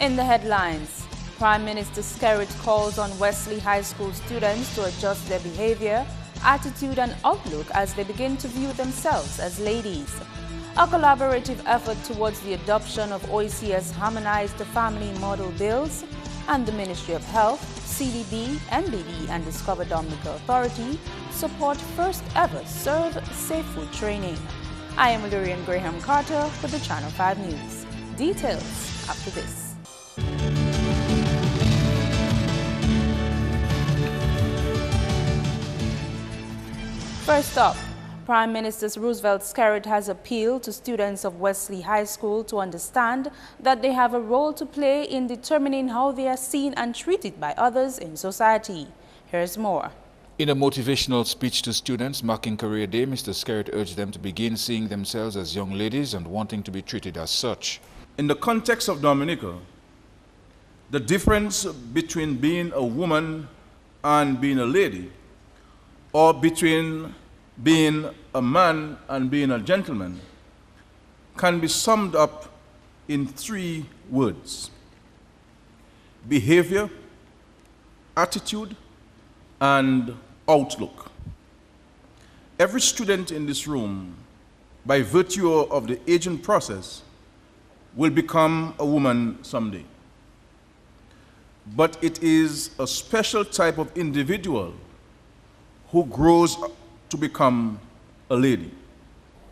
In the headlines, Prime Minister Skerrit calls on Wesley High School students to adjust their behavior, attitude and outlook as they begin to view themselves as ladies. A collaborative effort towards the adoption of OECS harmonized family model bills, and the Ministry of Health, CDB, NBD and Discover Dominica Authority support first ever Serve Safe Food training. I am Lurian Graham Carter with the Channel 5 News. Details after this. First up, Prime Minister Roosevelt Skerrit has appealed to students of Wesley High School to understand that they have a role to play in determining how they are seen and treated by others in society. Here's more. In a motivational speech to students marking Career Day, Mr. Skerrit urged them to begin seeing themselves as young ladies and wanting to be treated as such. In the context of Dominica, the difference between being a woman and being a lady, or between being a man and being a gentleman, can be summed up in 3 words: behavior, attitude, and outlook. Every student in this room, by virtue of the aging process, will become a woman someday. But it is a special type of individual who grows to become a lady.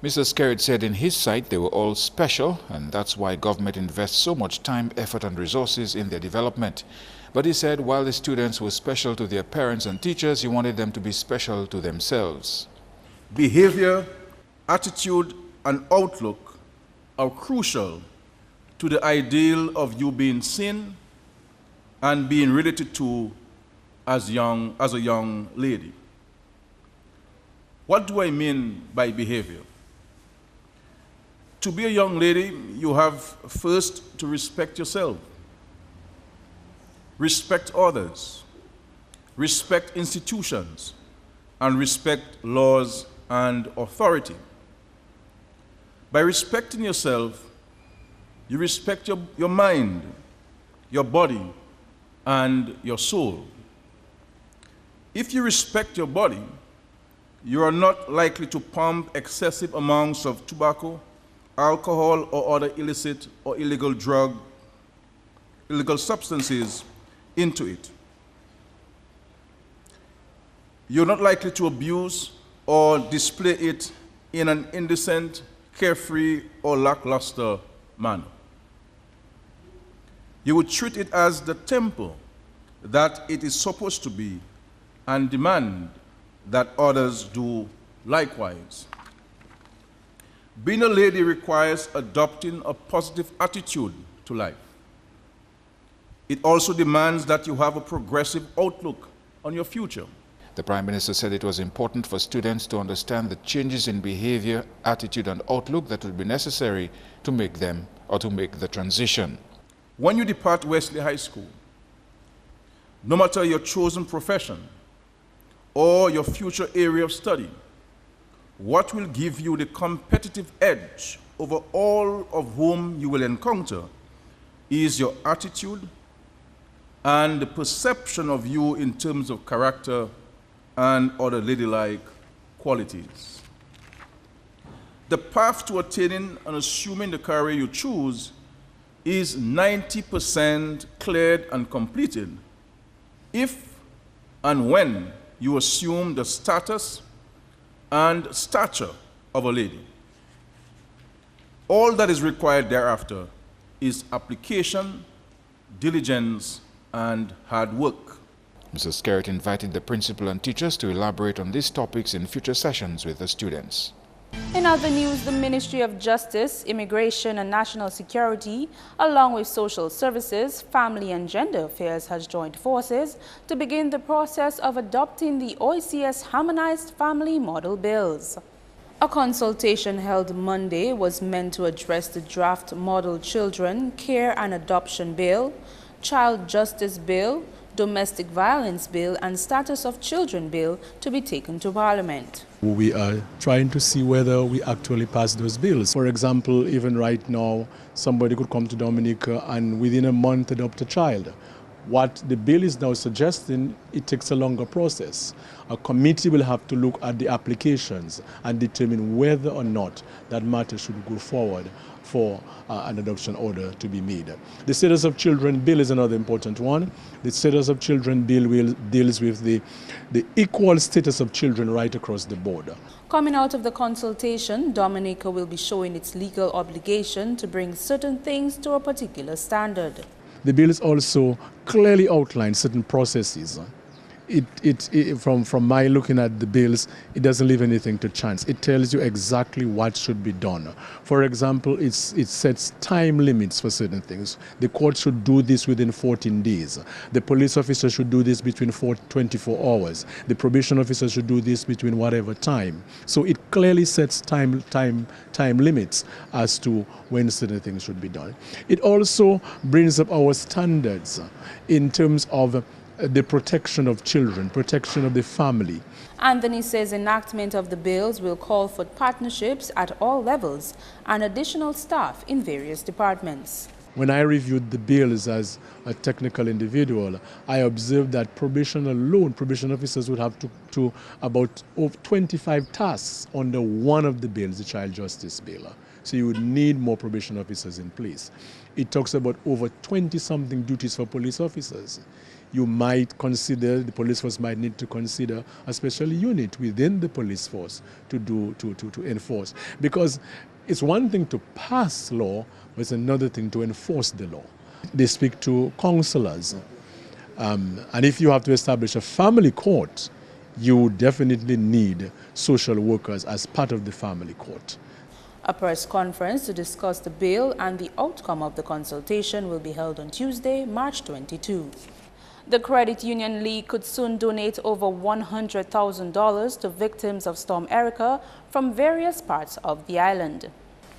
Mr. Skerrit said in his sight they were all special, and that's why government invests so much time, effort and resources in their development. But he said while the students were special to their parents and teachers, he wanted them to be special to themselves. Behavior, attitude and outlook are crucial to the ideal of you being seen and being related to as a young lady. What do I mean by behavior? To be a young lady, you have first to respect yourself, respect others, respect institutions, and respect laws and authority. By respecting yourself, you respect your mind, your body, and your soul. If you respect your body, you are not likely to pump excessive amounts of tobacco, alcohol, or other illicit or illegal substances into it. You're not likely to abuse or display it in an indecent, carefree, or lackluster manner. You would treat it as the temple that it is supposed to be and demand that others do likewise. Being a lady requires adopting a positive attitude to life. It also demands that you have a progressive outlook on your future. The Prime Minister said it was important for students to understand the changes in behavior, attitude and outlook that would be necessary to make the transition. When you depart Wesley High School, no matter your chosen profession or your future area of study, what will give you the competitive edge over all of whom you will encounter is your attitude and the perception of you in terms of character and other ladylike qualities. The path to attaining and assuming the career you choose is 90% cleared and completed if and when you assume the status and stature of a lady. All that is required thereafter is application, diligence, and hard work. Mr. Skerrit invited the principal and teachers to elaborate on these topics in future sessions with the students. In other news, the Ministry of Justice, Immigration and National Security, along with Social Services, Family and Gender Affairs, has joined forces to begin the process of adopting the OECS harmonized family model bills. A consultation held Monday was meant to address the draft Model Children Care and Adoption Bill, Child Justice Bill, Domestic Violence Bill and Status of Children Bill to be taken to Parliament. We are trying to see whether we actually pass those bills. For example, even right now, somebody could come to Dominica and within a month adopt a child. What the bill is now suggesting, it takes a longer process. A committee will have to look at the applications and determine whether or not that matter should go forward for an adoption order to be made. The Status of Children Bill is another important one. The Status of Children Bill deals with the equal status of children right across the board. Coming out of the consultation, Dominica will be showing its legal obligation to bring certain things to a particular standard. The bill is also clearly outlined certain processes. From my looking at the bills, it doesn't leave anything to chance. It tells you exactly what should be done. For example, it sets time limits for certain things. The court should do this within 14 days. The police officer should do this between 24 hours. The probation officer should do this between whatever time. So it clearly sets time limits as to when certain things should be done. It also brings up our standards in terms of the protection of children, protection of the family. Anthony says enactment of the bills will call for partnerships at all levels and additional staff in various departments. When I reviewed the bills as a technical individual, I observed that probation alone, probation officers would have to about 25 tasks under one of the bills, the Child Justice Bill. So you would need more probation officers in place. It talks about over 20-something duties for police officers. You might consider, the police force might need to consider a special unit within the police force to enforce. Because it's one thing to pass law, but it's another thing to enforce the law. They speak to counselors. And if you have to establish a family court, you definitely need social workers as part of the family court. A press conference to discuss the bill and the outcome of the consultation will be held on Tuesday, March 22. The Credit Union League could soon donate over $100,000 to victims of Storm Erica from various parts of the island.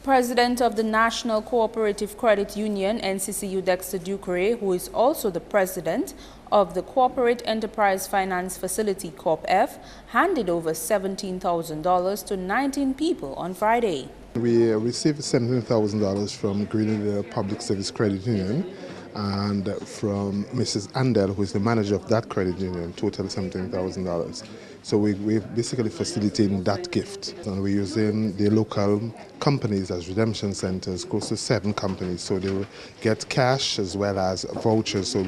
President of the National Cooperative Credit Union, NCCU Dexter Ducre, who is also the president of the Corporate Enterprise Finance Facility, COOP-F, handed over $17,000 to 19 people on Friday. We received $17,000 from Greenwood Public Service Credit Union and from Mrs. Andel, who is the manager of that credit union, total $17,000. So we're basically facilitating that gift. And we're using the local companies as redemption centers, close to 7 companies. So they will get cash as well as vouchers, so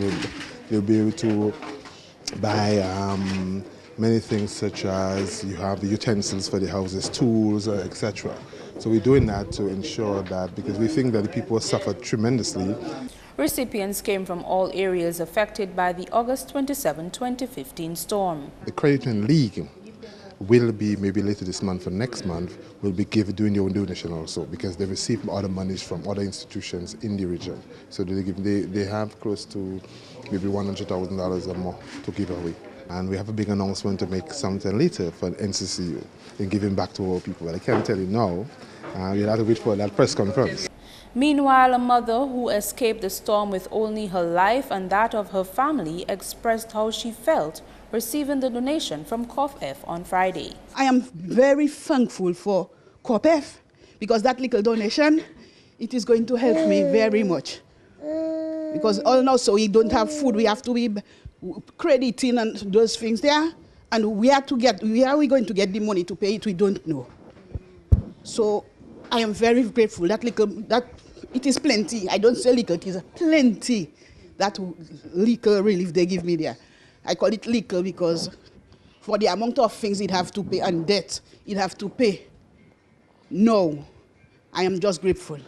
they'll be able to buy many things such as you have the utensils for the houses, tools, etc. So we're doing that to ensure that, because we think that the people suffered tremendously. Recipients came from all areas affected by the August 27, 2015 storm. The Credit Union League will be, maybe later this month or next month, will be doing their own donation also, because they receive other monies from other institutions in the region. So they have close to maybe $100,000 or more to give away. And we have a big announcement to make sometime later for NCCU in giving back to our people. But I can't tell you now. You'll have to wait for that press conference. Meanwhile, a mother who escaped the storm with only her life and that of her family expressed how she felt receiving the donation from COOP-F on Friday. I am very thankful for COOP-F because that little donation, it is going to help me very much. Because all now, so we don't have food, we have to be crediting and those things there, and where are we going to get the money to pay it, we don't know. So I am very grateful that it is plenty. I don't say liquor, it is plenty. That liquor relief they give me there. I call it liquor because for the amount of things it have to pay and debt it have to pay. No, I am just grateful.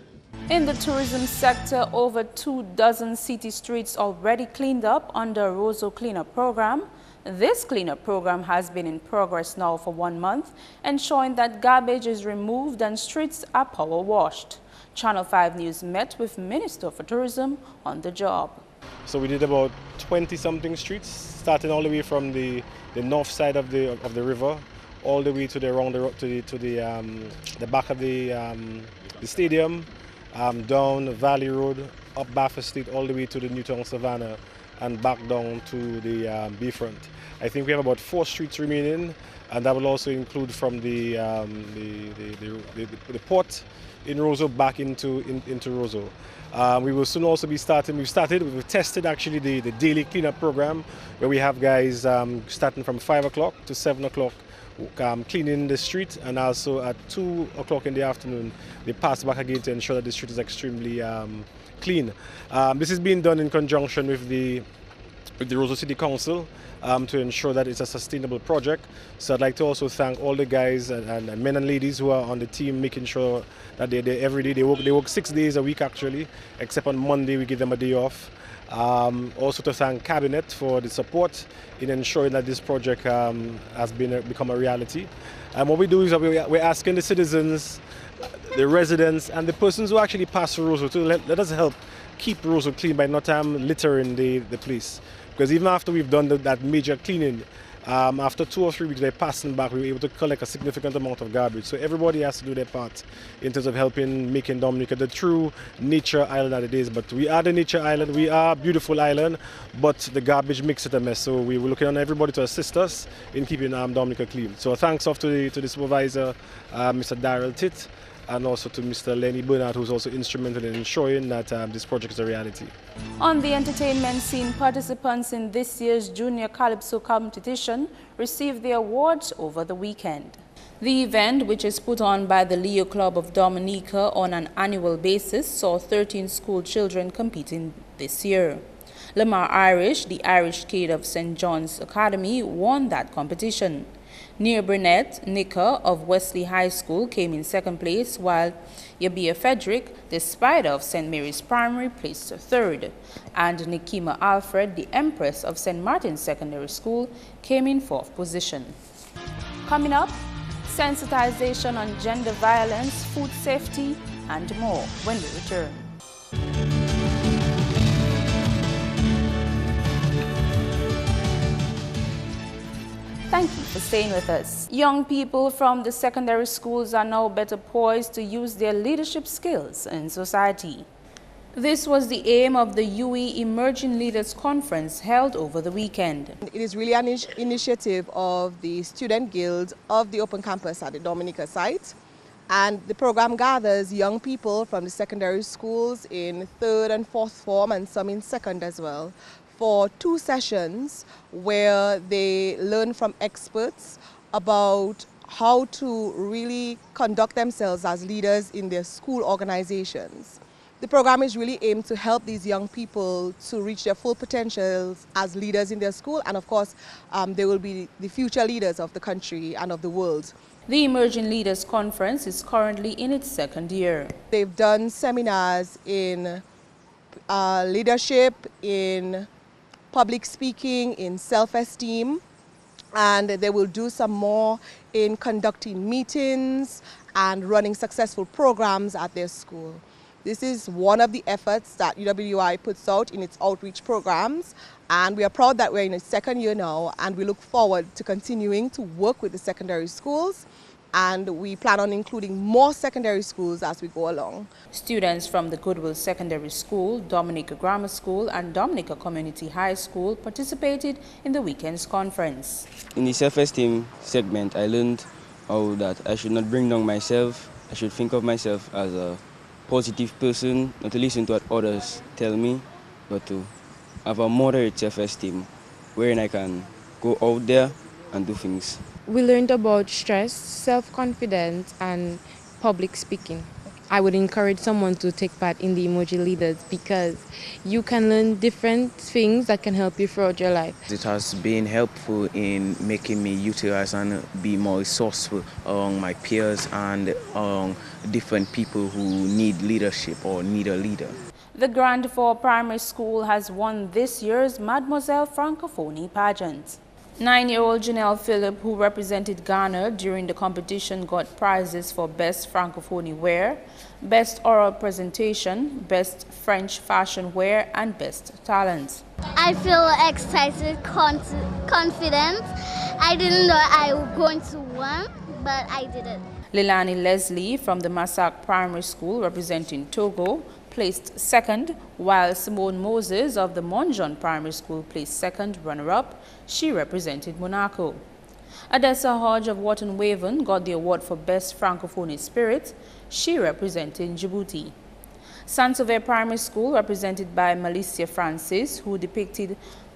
In the tourism sector, over 24 city streets already cleaned up under a Rosso cleanup program. This cleanup program has been in progress now for 1 month, ensuring that garbage is removed and streets are power washed. Channel 5 News met with Minister for Tourism on the job. So we did about 20-something streets, starting all the way from the north side of the river, all the way to the back of the stadium, down Valley Road, up Bathurst Street, all the way to the Newtown Savannah and back down to the bayfront. I think we have about 4 streets remaining, and that will also include from the port in Roseau back into Roseau. We will soon also be starting, we've tested actually the daily cleanup program, where we have guys starting from 5 o'clock to 7 o'clock cleaning the street, and also at 2 o'clock in the afternoon they pass back again to ensure that the street is extremely clean. This is being done in conjunction with the Roseau City Council to ensure that it's a sustainable project. So I'd like to also thank all the guys and men and ladies who are on the team, making sure that every day they work 6 days a week actually, except on Monday we give them a day off. Also to thank Cabinet for the support in ensuring that this project has become a reality. And what we do is that we're asking the citizens, the residents, and the persons who actually pass through Roseau to let us help keep Roseau clean by not littering the place. Because even after we've done that major cleaning, after 2 or 3 weeks by passing back, we were able to collect a significant amount of garbage. So everybody has to do their part in terms of helping making Dominica the true nature island that it is. But we are the nature island, we are a beautiful island, but the garbage makes it a mess. So we were looking on everybody to assist us in keeping Dominica clean. So thanks off to the supervisor, Mr. Darrell Titt, and also to Mr. Lenny Bernard, who's also instrumental in ensuring that this project is a reality. On the entertainment scene, participants in this year's Junior Callapso competition received their awards over the weekend. The event, which is put on by the Leo Club of Dominica on an annual basis, saw 13 school children competing this year. Lamar Irish, the Irish kid of St. John's Academy, won that competition. Near Burnett, Nika of Wesley High School came in second place, while Yabia Frederick, the Spider of St. Mary's Primary, placed third. And Nikima Alfred, the Empress of St. Martin's Secondary School, came in fourth position. Coming up, sensitization on gender violence, food safety, and more when we return. Thank you for staying with us. Young people from the secondary schools are now better poised to use their leadership skills in society. This was the aim of the UE Emerging Leaders Conference held over the weekend. It is really an initiative of the Student Guild of the Open Campus at the Dominica site. And the program gathers young people from the secondary schools in 3rd and 4th form and some in 2nd as well, for 2 sessions where they learn from experts about how to really conduct themselves as leaders in their school organizations. The program is really aimed to help these young people to reach their full potentials as leaders in their school, and of course they will be the future leaders of the country and of the world. The Emerging Leaders Conference is currently in its 2nd year. They've done seminars in leadership, in public speaking, in self-esteem, and they will do some more in conducting meetings and running successful programs at their school. This is one of the efforts that UWI puts out in its outreach programs, and we are proud that we're in its 2nd year now, and we look forward to continuing to work with the secondary schools, and we plan on including more secondary schools as we go along. Students from the Goodwill Secondary School, Dominica Grammar School, and Dominica Community High School participated in the weekend's conference. In the self-esteem segment, I learned how that I should not bring down myself. I should think of myself as a positive person, not to listen to what others tell me, but to have a moderate self-esteem wherein I can go out there and do things. We learned about stress, self-confidence, and public speaking. I would encourage someone to take part in the Emoji Leaders because you can learn different things that can help you throughout your life. It has been helpful in making me utilize and be more resourceful among my peers and among different people who need leadership or need a leader. The Grand Four Primary School has won this year's Mademoiselle Francophonie pageant. 9-year-old Janelle Phillip, who represented Ghana during the competition, got prizes for Best Francophonie Wear, Best Oral Presentation, Best French Fashion Wear, and Best Talent. I feel excited, confident. I didn't know I was going to win, but I did it. Leilani Leslie from the Massac Primary School, representing Togo, placed second, while Simone Moses of the Monjon Primary School placed second runner-up. She represented Monaco. Adessa Hodge of Wharton Waven got the award for Best Francophone Spirit. She represented Djibouti. Saint-Sauveur Primary School, represented by Malicia Francis, who depicted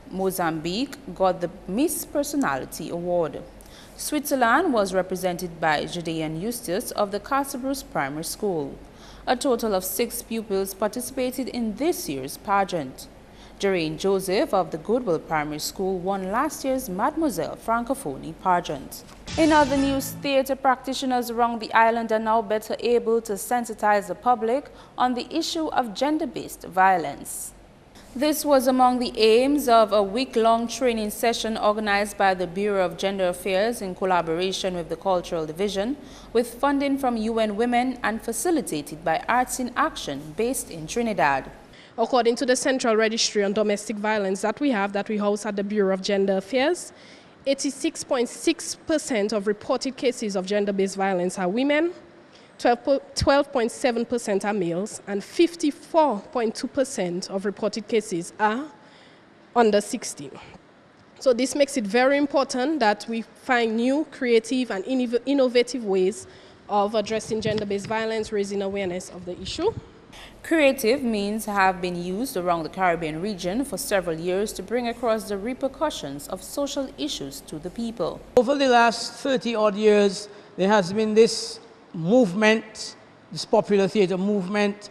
Mozambique, got the Miss Personality Award. Switzerland was represented by Judean Eustace of the Castlebruce Primary School. A total of 6 pupils participated in this year's pageant. Jeraine Joseph of the Goodwill Primary School won last year's Mademoiselle Francophonie pageant. In other news, theatre practitioners around the island are now better able to sensitize the public on the issue of gender-based violence. This was among the aims of a week-long training session organized by the Bureau of Gender Affairs in collaboration with the Cultural Division, with funding from UN Women and facilitated by Arts in Action based in Trinidad. According to the Central Registry on Domestic Violence that we house at the Bureau of Gender Affairs, 86.6% of reported cases of gender-based violence are women, 12.7% are males, and 54.2% of reported cases are under 16. So this makes it very important that we find new, creative, and innovative ways of addressing gender-based violence, raising awareness of the issue. Creative means have been used around the Caribbean region for several years to bring across the repercussions of social issues to the people. Over the last 30-odd years, there has been this movement, this popular theatre movement,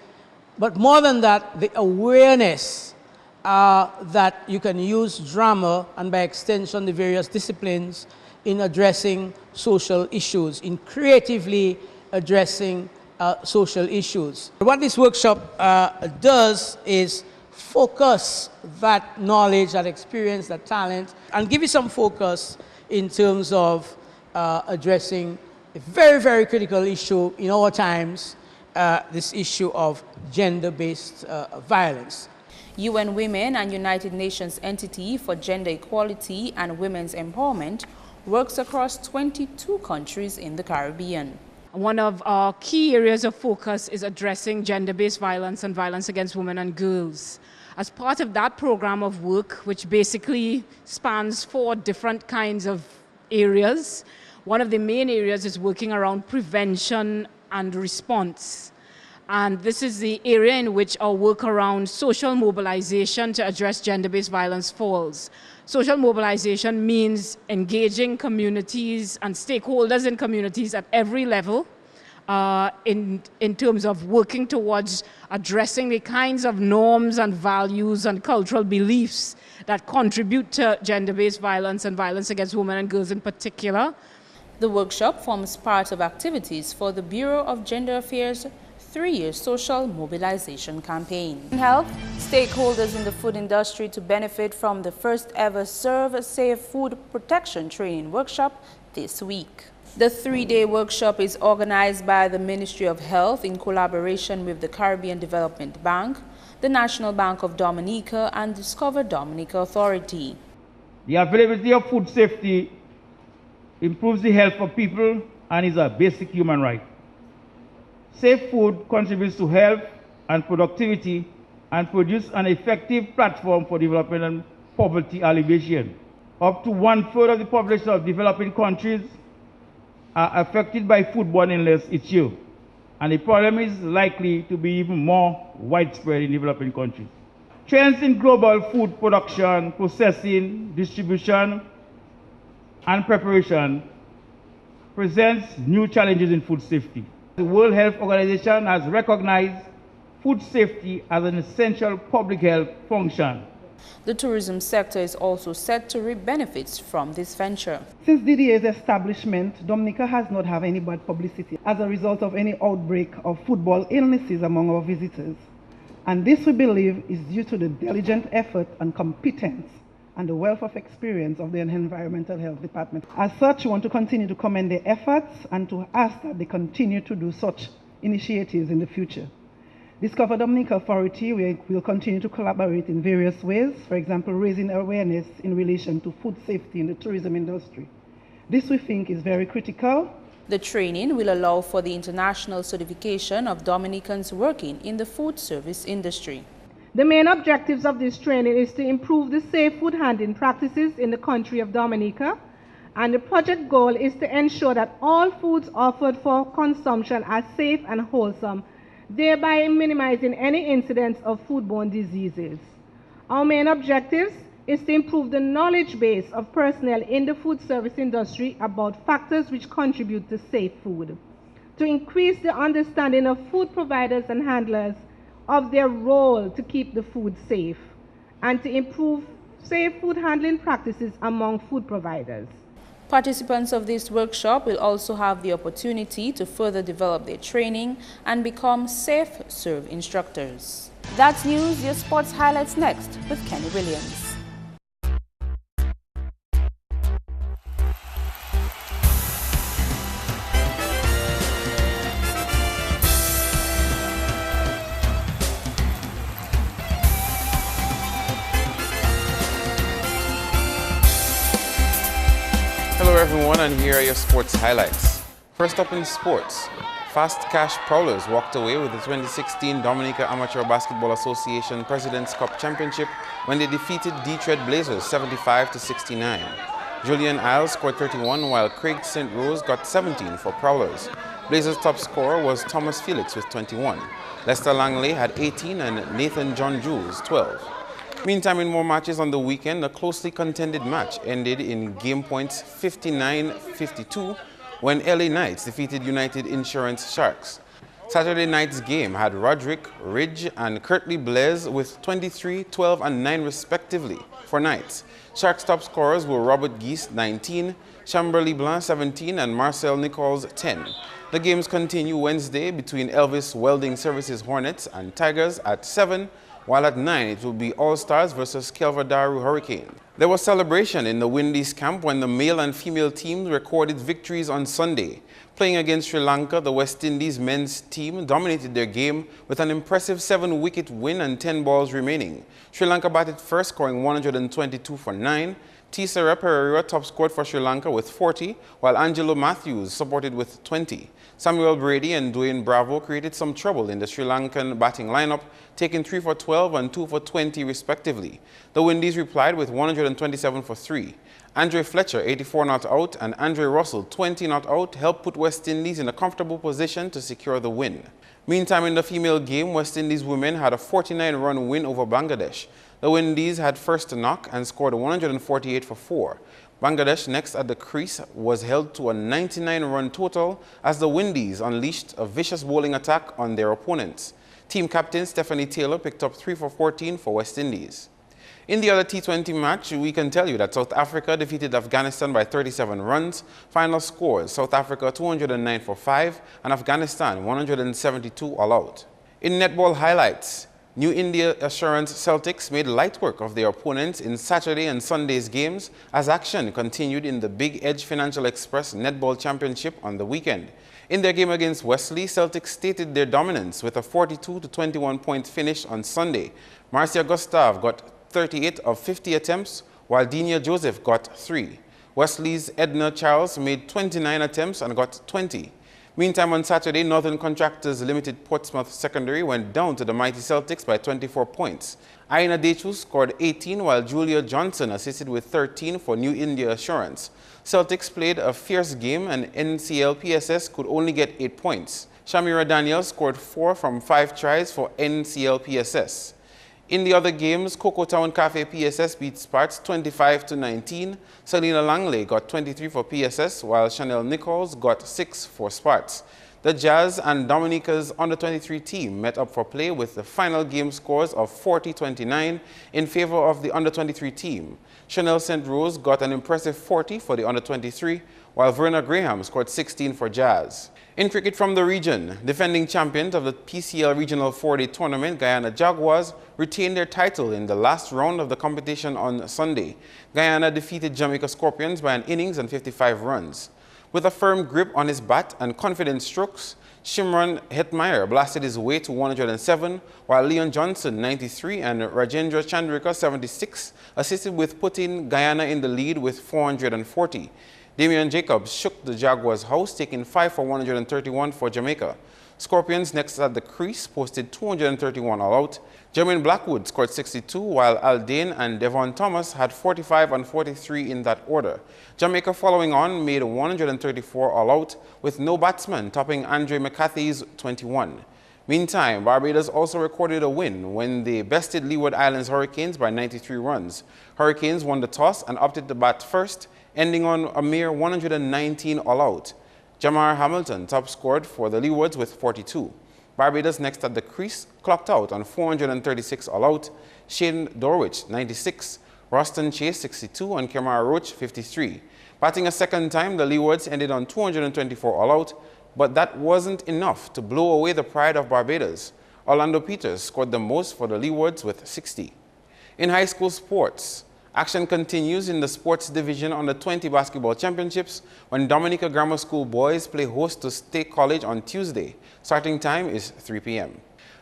but more than that, the awareness that you can use drama and by extension the various disciplines in addressing social issues, in creatively addressing social issues. What this workshop does is focus that knowledge, that experience, that talent, and give you some focus in terms of addressing a very, very critical issue in our times, this issue of gender-based violence. UN Women and United Nations Entity for Gender Equality and Women's Empowerment works across 22 countries in the Caribbean. One of our key areas of focus is addressing gender-based violence and violence against women and girls. As part of that program of work, which basically spans 4 different kinds of areas, one of the main areas is working around prevention and response. And this is the area in which our work around social mobilization to address gender-based violence falls. Social mobilization means engaging communities and stakeholders in communities at every level in terms of working towards addressing the kinds of norms and values and cultural beliefs that contribute to gender-based violence and violence against women and girls in particular. The workshop forms part of activities for the Bureau of Gender Affairs' 3-year social mobilization campaign. In health, stakeholders in the food industry to benefit from the first ever Serve Safe Food Protection Training Workshop this week. The 3-day workshop is organized by the Ministry of Health in collaboration with the Caribbean Development Bank, the National Bank of Dominica, and Discover Dominica Authority. The availability of food safety improves the health of people and is a basic human right. Safe food contributes to health and productivity and produces an effective platform for development and poverty alleviation. Up to 1/3 of the population of developing countries are affected by foodborne illness each year, and the problem is likely to be even more widespread in developing countries. Trends in global food production, processing, distribution, and preparation presents new challenges in food safety. The World Health Organization has recognized food safety as an essential public health function. The tourism sector is also set to reap benefits from this venture. Since DDA's establishment, Dominica has not had any bad publicity as a result of any outbreak of foodborne illnesses among our visitors. And this, we believe, is due to the diligent effort and competence and the wealth of experience of the Environmental Health Department. As such, we want to continue to commend their efforts and to ask that they continue to do such initiatives in the future. Discover Dominica Authority will continue to collaborate in various ways, for example, raising awareness in relation to food safety in the tourism industry. This, we think, is very critical The training will allow for the international certification of Dominicans working in the food service industry. The main objectives of this training is to improve the safe food handling practices in the country of Dominica, and the project goal is to ensure that all foods offered for consumption are safe and wholesome, thereby minimizing any incidents of foodborne diseases. Our main objectives is to improve the knowledge base of personnel in the food service industry about factors which contribute to safe food, to increase the understanding of food providers and handlers of their role to keep the food safe, and to improve safe food handling practices among food providers. Participants of this workshop will also have the opportunity to further develop their training and become safe serve instructors. That's news. Your sports highlights next with Kenny Williams. Hello everyone, and here are your sports highlights. First up in sports, Fast Cash Prowlers walked away with the 2016 Dominica Amateur Basketball Association President's Cup Championship when they defeated Detroit Blazers 75-69. Julian Isles scored 31 while Craig St. Rose got 17 for Prowlers. Blazers' top scorer was Thomas Felix with 21. Lester Langley had 18 and Nathan John Jules 12. Meantime, in more matches on the weekend, a closely contended match ended in game points 59-52 when LA Knights defeated United Insurance Sharks. Saturday night's game had Roderick, Ridge, and Curtly Blaise with 23, 12, and 9 respectively for Knights. Sharks' top scorers were Robert Geese, 19, Chamberlain Blanc, 17, and Marcel Nichols, 10. The games continue Wednesday between Elvis Welding Services Hornets and Tigers at 7, while at 9 it will be All-Stars versus Kelvadaru Hurricane. There was celebration in the Windies camp when the male and female teams recorded victories on Sunday. Playing against Sri Lanka, the West Indies men's team dominated their game with an impressive 7-wicket win and 10 balls remaining. Sri Lanka batted first, scoring 122 for 9. Tisara Pereira top scored for Sri Lanka with 40, while Angelo Matthews supported with 20. Samuel Brady and Dwayne Bravo created some trouble in the Sri Lankan batting lineup, taking 3 for 12 and 2 for 20 respectively. The Windies replied with 127 for 3. Andre Fletcher, 84 not out, and Andre Russell, 20 not out, helped put West Indies in a comfortable position to secure the win. Meantime, in the female game, West Indies women had a 49-run win over Bangladesh. The Windies had first knock and scored 148 for 4. Bangladesh, next at the crease, was held to a 99-run total as the Windies unleashed a vicious bowling attack on their opponents. Team captain Stephanie Taylor picked up 3 for 14 for West Indies. In the other T20 match, we can tell you that South Africa defeated Afghanistan by 37 runs. Final scores, South Africa 209 for 5 and Afghanistan 172 all out. In netball highlights, New India Assurance Celtics made light work of their opponents in Saturday and Sunday's games as action continued in the Big Edge Financial Express Netball Championship on the weekend. In their game against Wesley, Celtics stated their dominance with a 42-21 point finish on Sunday. Marcia Gustav got 38 of 50 attempts, while Dina Joseph got 3. Wesley's Edna Charles made 29 attempts and got 20. Meantime, on Saturday, Northern Contractors Limited Portsmouth Secondary went down to the mighty Celtics by 24 points. Aina Dechu scored 18, while Julia Johnson assisted with 13 for New India Assurance. Celtics played a fierce game and NCL PSS could only get 8 points. Shamira Daniel scored 4 from 5 tries for NCL PSS. In the other games, Cocoa Town Cafe PSS beat Sparts 25-19. Selena Langley got 23 for PSS, while Chanel Nichols got 6 for Sparts. The Jazz and Dominica's under-23 team met up for play with the final game scores of 40-29 in favor of the under-23 team. Chanel St. Rose got an impressive 40 for the under-23, while Verna Graham scored 16 for Jazz. In cricket from the region, defending champions of the PCL Regional 4-Day Tournament, Guyana Jaguars retained their title in the last round of the competition on Sunday. Guyana defeated Jamaica Scorpions by an innings and 55 runs. With a firm grip on his bat and confident strokes, Shimron Hetmeyer blasted his way to 107, while Leon Johnson, 93, and Rajendra Chandrika, 76, assisted with putting Guyana in the lead with 440. Damian Jacobs shook the Jaguars' house, taking 5 for 131 for Jamaica. Scorpions next at the crease posted 231 all out. Jermaine Blackwood scored 62, while Aldane and Devon Thomas had 45 and 43 in that order. Jamaica following on made 134 all out, with no batsman topping Andre McCarthy's 21. Meantime, Barbados also recorded a win when they bested Leeward Islands Hurricanes by 93 runs. Hurricanes won the toss and opted to bat first, ending on a mere 119 all out. Jamar Hamilton top scored for the Leewards with 42. Barbados next at the crease clocked out on 436 all out. Shane Dorwich 96, Roston Chase 62 and Kemar Roach 53. Batting a second time, the Leewards ended on 224 all out, but that wasn't enough to blow away the pride of Barbados. Orlando Peters scored the most for the Leewards with 60. In high school sports, action continues in the sports division on the 20 basketball championships when Dominica Grammar School boys play host to State College on Tuesday. Starting time is 3 p.m.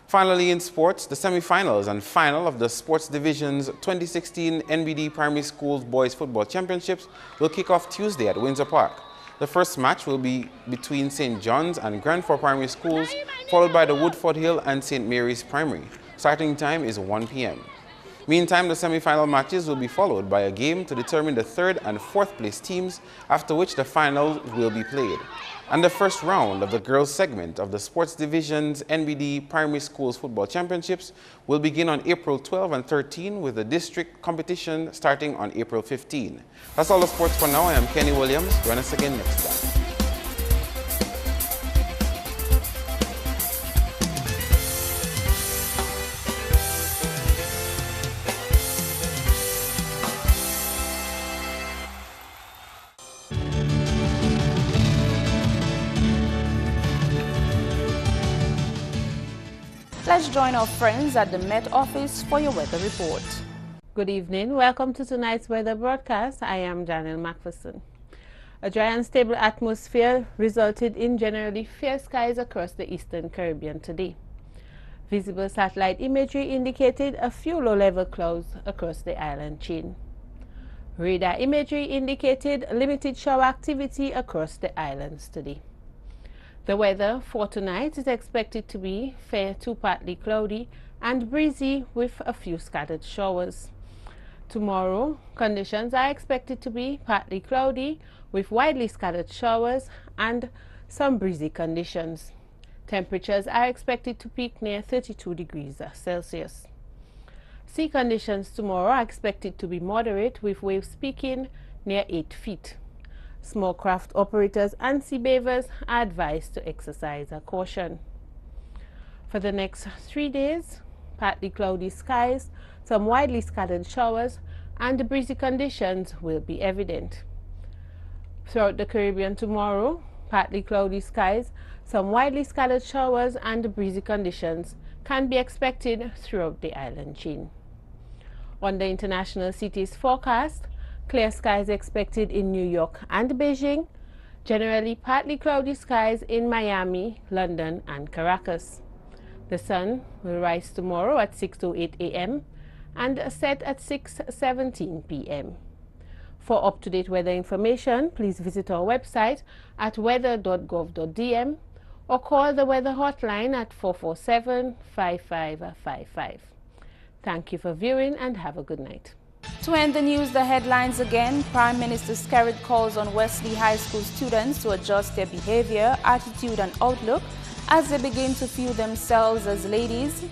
Finally in sports, the semi-finals and final of the sports division's 2016 NBD Primary Schools Boys Football Championships will kick off Tuesday at Windsor Park. The first match will be between St. John's and Grandford Primary Schools, followed by the Woodford Hill and St. Mary's Primary. Starting time is 1 p.m. Meantime, the semi-final matches will be followed by a game to determine the third and fourth place teams, after which the final will be played. And the first round of the girls segment of the sports division's NBD Primary Schools Football Championships will begin on April 12 and 13 with the district competition starting on April 15. That's all the sports for now. I am Kenny Williams. Join us again next time. Let's join our friends at the Met Office for your weather report. Good evening. Welcome to tonight's weather broadcast. I am Daniel Macpherson. A dry and stable atmosphere resulted in generally fair skies across the eastern Caribbean today. Visible satellite imagery indicated a few low-level clouds across the island chain. Radar imagery indicated limited shower activity across the islands today. The weather for tonight is expected to be fair to partly cloudy and breezy with a few scattered showers. Tomorrow, conditions are expected to be partly cloudy with widely scattered showers and some breezy conditions. Temperatures are expected to peak near 32 degrees Celsius. Sea conditions tomorrow are expected to be moderate with waves peaking near 8 feet. Small craft operators and sea beavers are advised to exercise caution. For the next 3 days, partly cloudy skies, some widely scattered showers, and breezy conditions will be evident. Throughout the Caribbean tomorrow, partly cloudy skies, some widely scattered showers, and breezy conditions can be expected throughout the island chain. On the international cities forecast, clear skies expected in New York and Beijing, generally partly cloudy skies in Miami, London, and Caracas. The sun will rise tomorrow at 6:08 a.m. and set at 6:17 p.m. For up-to-date weather information, please visit our website at weather.gov.dm or call the weather hotline at 447-5555. Thank you for viewing and have a good night. To end the news, the headlines again. Prime Minister Skerrit calls on Wesley High School students to adjust their behavior, attitude and outlook as they begin to view themselves as ladies.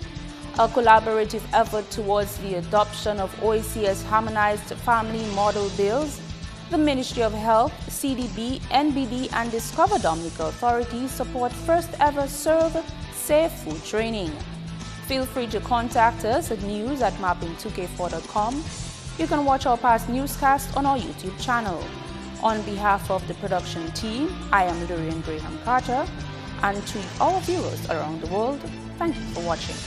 A collaborative effort towards the adoption of OEC's harmonized family model bills. The Ministry of Health, CDB, NBD and Discover Dominica authorities support first ever Serve Safe Food training. Feel free to contact us at news@mapping2k4.com. You can watch our past newscasts on our YouTube channel. On behalf of the production team, I am Lurian Graham Carter, and to all viewers around the world, thank you for watching.